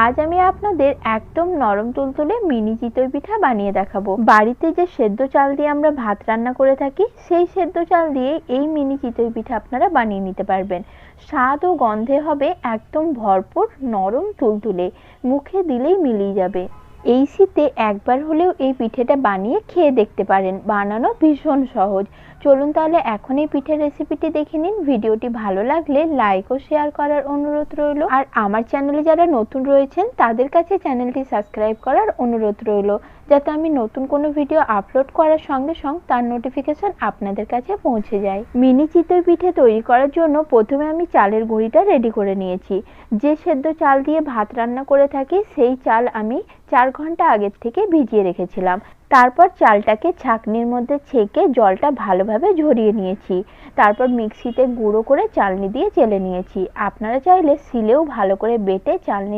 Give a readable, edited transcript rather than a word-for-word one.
আজ আমি আপনাদের একদম নরম তুলতুলে মিনি চিতই পিঠা বানিয়ে দেখাবো। বাড়িতে যে সেদ্ধ চাল দিয়ে আমরা ভাত রান্না করে থাকি সেই সেদ্ধ চাল দিয়ে এই মিনি চিতই পিঠা আপনারা বানিয়ে নিতে পারবেন। স্বাদ ও গন্ধে হবে একদম ভরপুর, নরম তুলতুলে, মুখে দিলেই মিলিয়ে যাবে। এই শীতে একবার হলেও এই পিঠেটা বানিয়ে খেয়ে দেখতে পারেন। বানানো ভীষণ সহজ। চলুন তাহলে এখন এই পিঠের রেসিপিটি দেখে নিন। ভিডিওটি ভালো লাগলে লাইক ও শেয়ার করার অনুরোধ রইল। আর আমার চ্যানেলে যারা নতুন রয়েছেন তাদের কাছে চ্যানেলটি সাবস্ক্রাইব করার অনুরোধ রইল, যাতে আমি নতুন কোনো ভিডিও আপলোড করার সঙ্গে সঙ্গে তার নোটিফিকেশন আপনাদের কাছে পৌঁছে যায়। মিনি চিতই পিঠে তৈরি করার জন্য প্রথমে আমি চালের গুঁড়িটা রেডি করে নিয়েছি। যে সেদ্ধ চাল দিয়ে ভাত রান্না করে থাকি সেই চাল আমি 4 ঘন্টা আগের থেকে ভিজিয়ে রেখেছিলাম। তারপর চালটাকে ছাঁকনির মধ্যে ছেঁকে জলটা ভালোভাবে ঝরিয়ে নিয়েছি। তারপর মিক্সিতে গুঁড়ো করে চালনি দিয়ে চেলে নিয়েছি। আপনারা চাইলে শিলেও ভালো করে বেটে চালনি